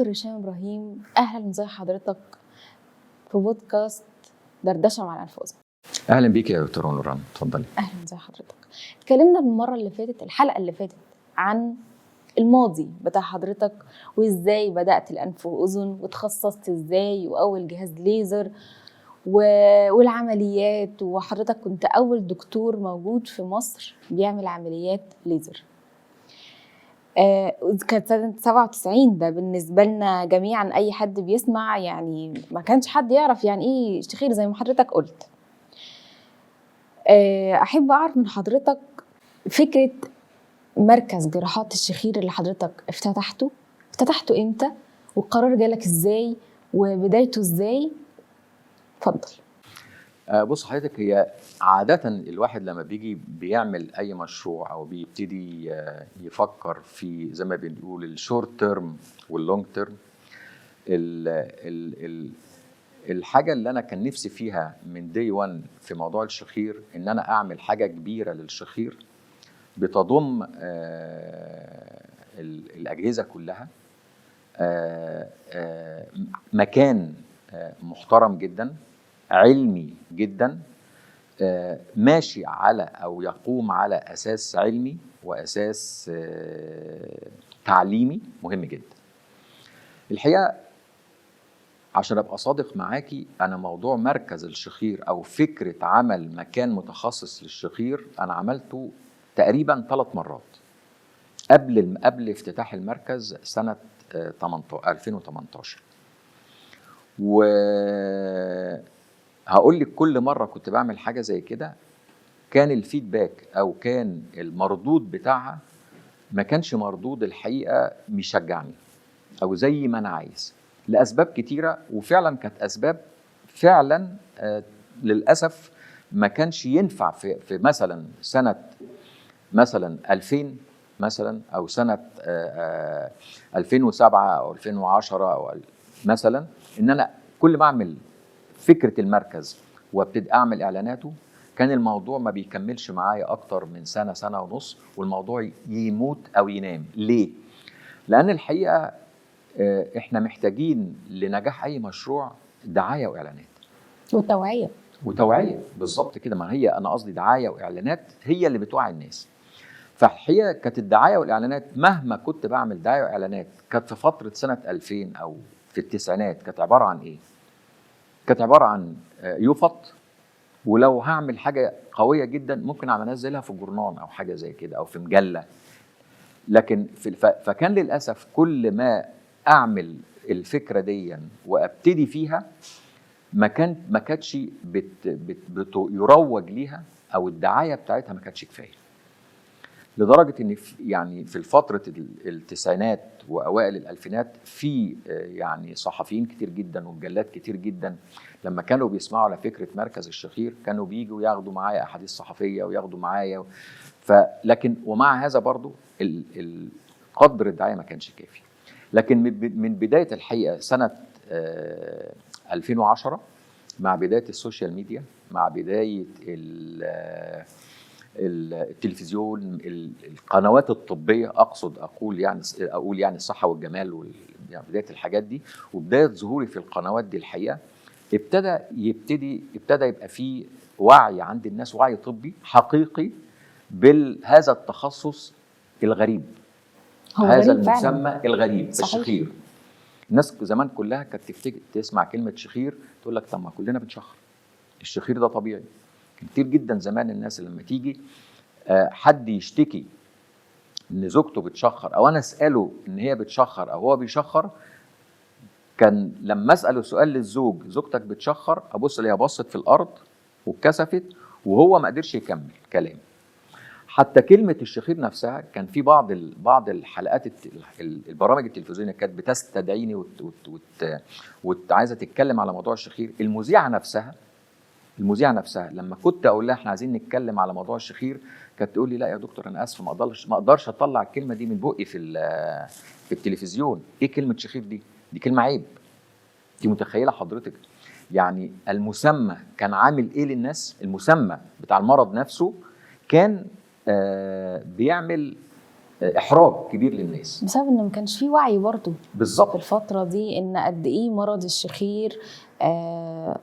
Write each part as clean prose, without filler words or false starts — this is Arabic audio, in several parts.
دكتور هشام إبراهيم، أهلا، زي حضرتك في بودكاست دردشة مع الأنفاس. أهلا بيك يا دكتور نوران، اتفضلي. أهلا، زي حضرتك. اتكلمنا المرة اللي فاتت، الحلقة اللي فاتت، عن الماضي بتاع حضرتك وإزاي بدأت الأنف وأذن وتخصصت إزاي وأول جهاز ليزر والعمليات، وحضرتك كنت أول دكتور موجود في مصر بيعمل عمليات ليزر. كانت سنة 97. ده بالنسبة لنا جميعا أي حد بيسمع يعني ما كانش حد يعرف يعني إيه شخير زي ما حضرتك قلت. أحب أعرف من حضرتك فكرة مركز جراحات الشخير اللي حضرتك افتتحته إمتى، والقرار جالك إزاي وبدايته إزاي؟ اتفضل. بص حضرتك، هي عادة الواحد لما بيجي بيعمل أي مشروع أو بيبتدي يفكر في زي ما بنقول الشورت تيرم واللونج تيرم. الحاجة اللي أنا كان نفسي فيها من دي 1 في موضوع الشخير إن أنا أعمل حاجة كبيرة للشخير بتضم الأجهزة كلها، مكان محترم جدا، علمي جدا، ماشي على أو يقوم على أساس علمي وأساس تعليمي مهم جدا. الحقيقة عشان أبقى صادق معاكي، أنا موضوع مركز الشخير أو فكرة عمل مكان متخصص للشخير أنا عملته تقريبا 3 مرات قبل افتتاح المركز سنة 2018. وهقول لك كل مرة كنت بعمل حاجة زي كده كان الفيدباك أو كان المردود بتاعها ما كانش مردود الحقيقة بيشجعني أو زي ما أنا عايز، لأسباب كتيرة. وفعلا كانت أسباب فعلا للأسف ما كانش ينفع في مثلا سنة 2000 مثلا أو سنة 2007 أو 2010 أو مثلا، إن أنا كل ما أعمل فكرة المركز وابتدي أعمل إعلاناته كان الموضوع ما بيكملش معايا أكتر من سنة ونص، والموضوع يموت أو ينام. ليه؟ لأن الحقيقة إحنا محتاجين لنجاح أي مشروع دعاية وإعلانات وتوعية بالظبط كده. ما هي أنا قصدي دعاية وإعلانات هي اللي بتوعي الناس. فالحقيقة كانت الدعاية والإعلانات مهما كنت بعمل دعاية وإعلانات كانت في فترة سنة 2000 أو في التسعينات كانت عبارة عن إيه؟ كانت عبارة عن يفط، ولو هعمل حاجة قوية جدا ممكن أنزلها في جورنال أو حاجة زي كده أو في مجلة. لكن فكان للأسف كل ما أعمل الفكرة دي وأبتدي فيها ما كانتش يروج ليها أو الدعاية بتاعتها ما كانتش كفاية، لدرجة ان يعني في فترة التسعينات واوائل الالفينات في يعني صحفيين كتير جدا ومجلات كتير جدا لما كانوا بيسمعوا على فكرة مركز الشخير كانوا بييجوا ياخدوا معايا احاديث صحفية وياخدوا معايا لكن ومع هذا برضو قدر الدعاية ما كانش كافي. لكن من بداية الحقيقة سنة 2010 مع بداية السوشيال ميديا، مع بداية التلفزيون، القنوات الطبية، أقول يعني الصحة والجمال يعني بداية الحاجات دي، وبداية ظهوري في القنوات دي الحقيقة ابتدى يبقى فيه وعي عند الناس، وعي طبي حقيقي بهذا التخصص الغريب، هذا المسمى الغريب الشخير. الناس زمان كلها كانت تسمع كلمة شخير تقول لك طب ما كلنا بنشخر، الشخير ده طبيعي. كتير جدا زمان الناس لما تيجي حد يشتكي ان زوجته بتشخر او انا اساله ان هي بتشخر او هو بيشخر، كان لما اساله سؤال للزوج زوجتك بتشخر ابص الاقيها بصت في الارض واتكسفت وهو ما قدرش يكمل كلام. حتى كلمه الشخير نفسها كان في بعض الحلقات البرامج التلفزيونيه كانت بتستدعيني وعايزه تتكلم على موضوع الشخير. المذيعه نفسها لما كنت اقول لها احنا عايزين نتكلم على موضوع الشخير كانت تقول لي لا يا دكتور انا اسف ما اقدرش اطلع الكلمه دي من بقي في التلفزيون. ايه كلمه شخير دي كلمه عيب. دي متخيله حضرتك يعني المسمى كان عامل ايه للناس؟ المسمى بتاع المرض نفسه كان بيعمل احراج كبير للناس. بسبب ان ما كانش فيه وعي برضه في بالظبط. الفتره دي ان قد ايه مرض الشخير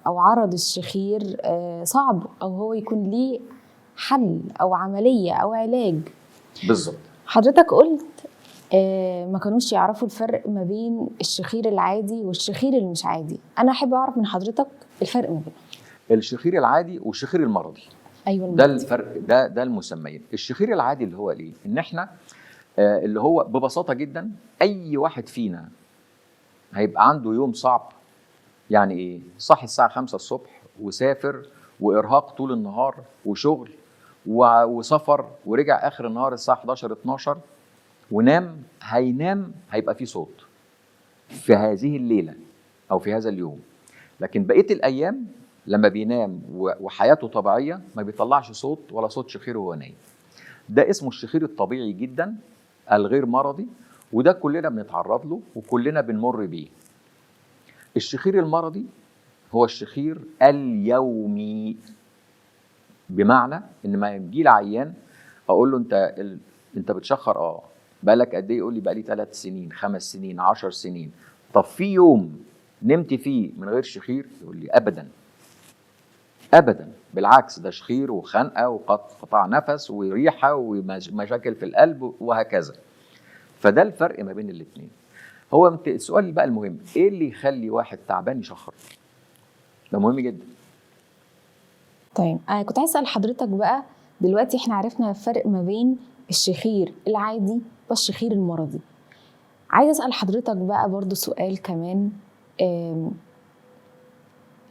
او عرض الشخير صعب، او هو يكون ليه حل او عمليه او علاج. بالظبط. حضرتك قلت ما كانوش يعرفوا الفرق ما بين الشخير العادي والشخير اللي مش عادي. انا احب اعرف من حضرتك الفرق ما بينهم. الشخير العادي والشخير المرضي. ايوه ده المرضي. الفرق، ده المسميين. الشخير العادي اللي هو ايه؟ ان احنا اللي هو ببساطه جدا اي واحد فينا هيبقى عنده يوم صعب. يعني ايه؟ صحي الساعه 5 الصبح وسافر وارهاق طول النهار وشغل وسفر ورجع اخر النهار الساعه 11 12 ونام. هينام هيبقى فيه صوت في هذه الليله او في هذا اليوم، لكن بقيه الايام لما بينام وحياته طبيعيه ما بيطلعش صوت ولا صوت شخير وهو نايم. ده اسمه الشخير الطبيعي جدا الغير مرضي، وده كلنا بنتعرض له وكلنا بنمر بيه. الشخير المرضي هو الشخير اليومي، بمعنى ان ما يجي لي عيان اقول له انت بتشخر بقالك قد ايه؟ يقول لي بقالي 3 سنين 5 سنين 10 سنين. طب في يوم نمت فيه من غير شخير؟ يقول لي ابدا ابدا، بالعكس ده شخير وخنقه وقطع نفس وريحه ومشاكل في القلب وهكذا. فده الفرق ما بين الاثنين. هو السؤال بقى المهم، ايه اللي يخلي واحد تعبان يشخر؟ ده مهم جدا. طيب انا كنت عايز اسال حضرتك بقى، دلوقتي احنا عرفنا الفرق ما بين الشخير العادي والشخير المرضي. عايز اسال حضرتك بقى برضو سؤال كمان،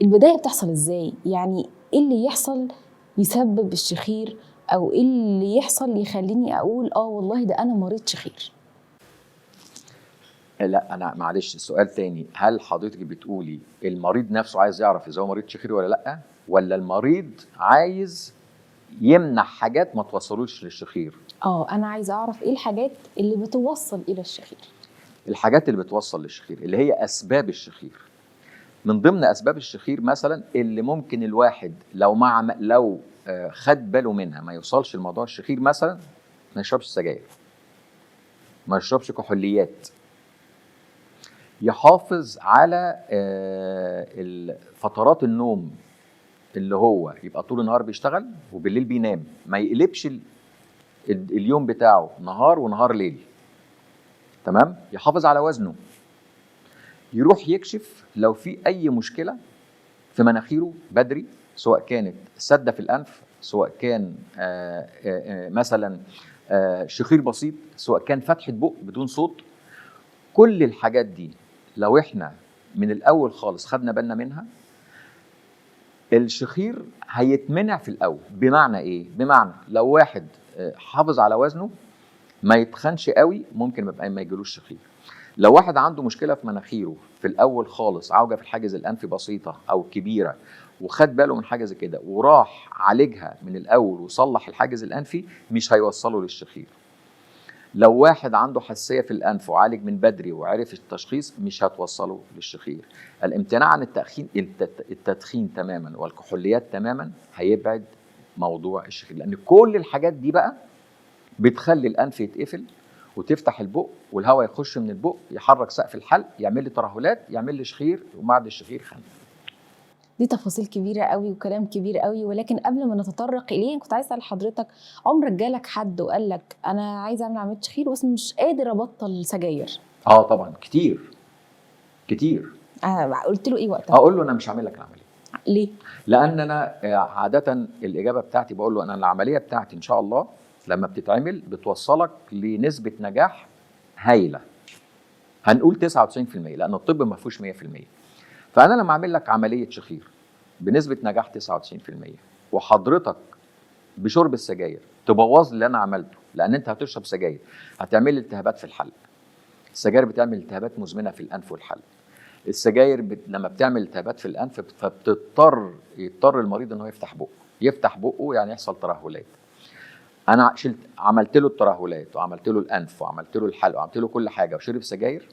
البدايه بتحصل ازاي؟ يعني ايه اللي يحصل يسبب الشخير، او ايه اللي يحصل يخليني اقول والله ده انا مريض شخير؟ لا انا معلش، السؤال تاني. هل حضرتك بتقولي المريض نفسه عايز يعرف اذا هو مريض شخير ولا لا، ولا المريض عايز يمنع حاجات ما توصلوش للشخير؟ انا عايزه اعرف ايه الحاجات اللي بتوصل الى الشخير. الحاجات اللي بتوصل للشخير اللي هي اسباب الشخير. من ضمن اسباب الشخير مثلا اللي ممكن الواحد لو خد باله منها ما يوصلش لموضوع الشخير، مثلا ما يشربش سجاير، ما يشربش كحوليات، يحافظ على فترات النوم، اللي هو يبقى طول النهار بيشتغل وبالليل بينام، ما يقلبش اليوم بتاعه نهار ونهار ليل. تمام؟ يحافظ على وزنه، يروح يكشف لو في اي مشكله في مناخيره بدري، سواء كانت سده في الانف، سواء كان مثلا شخير بسيط، سواء كان فتحه بق بدون صوت. كل الحاجات دي لو احنا من الاول خالص خدنا بالنا منها، الشخير هيتمنع في الاول. بمعنى ايه؟ بمعنى لو واحد حافظ على وزنه، ما يتخنش قوي، ممكن ما يجيلوش شخير. لو واحد عنده مشكله في مناخيره في الاول خالص، عوجه في الحاجز الانفي بسيطه او كبيره، وخد باله من حاجه زي كده وراح عالجها من الاول وصلح الحاجز الانفي، مش هيوصله للشخير. لو واحد عنده حساسيه في الانف وعالج من بدري وعرف التشخيص، مش هتوصله للشخير. الامتناع عن التدخين تماما والكحوليات تماما هيبعد موضوع الشخير، لان كل الحاجات دي بقى بتخلي الانف يتقفل وتفتح البق والهواء يخش من البق، يحرك سقف الحلق، يعمل لي ترهلات، يعمل لي شخير، وبعد الشخير خنق. دي تفاصيل كبيره قوي وكلام كبير قوي، ولكن قبل ما نتطرق اليه كنت عايز اسال حضرتك، عمرك جالك حد وقال لك انا عايز اعمل عمليه شخير بس مش قادر ابطل سجاير؟ طبعا كتير. قلت له ايه وقتها؟ اقول له انا مش هعمل لك العمليه. ليه؟ لان انا عاده الاجابه بتاعتي بقول له انا العمليه بتاعتي ان شاء الله لما بتتعمل بتوصلك لنسبه نجاح هايله، هنقول 99%، لان الطب ما فيهوش 100%. فانا لما اعمل لك عمليه شخير بنسبه نجاح 99%، وحضرتك بشرب السجاير تبوظ اللي انا عملته، لان انت هتشرب سجاير هتعمل لي التهابات في الحلق. السجاير بتعمل التهابات مزمنه في الانف والحلق. السجاير لما بتعمل التهابات في الانف يضطر المريض انه يفتح بقه يعني يحصل ترهلات. انا عملت له الترهلات وعملت له الانف وعملت له الحلق وعملت له كل حاجه وشرب سجاير،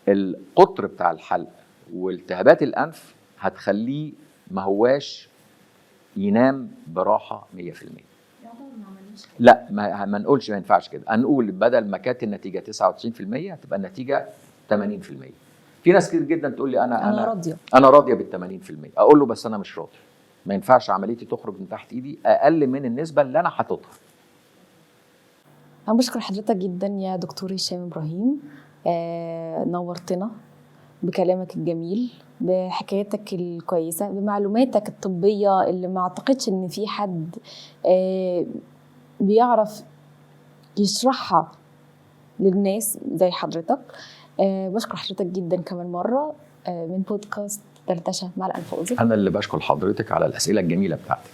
القطر بتاع الحلق والتهابات الانف هتخليه ما هواش ينام براحه 100%. لا ما نقولش ما ينفعش كده، هنقول بدل ما كانت النتيجه 99% هتبقى النتيجه 80%. في ناس كتير جدا تقول لي انا راضيه. انا راضيه بال 80%، اقول له بس انا مش راضي، ما ينفعش عمليتي تخرج من تحت ايدي اقل من النسبه اللي انا حاططها. انا بشكر حضرتك جدا يا دكتور هشام ابراهيم، نورتنا بكلامك الجميل، بحكاياتك الكويسه، بمعلوماتك الطبيه اللي ما اعتقدش ان في حد بيعرف يشرحها للناس زي حضرتك. بشكر حضرتك جدا كمان مره من بودكاست دردشه مع الأنف وأذن. انا اللي بشكر حضرتك على الاسئله الجميله بتاعتك.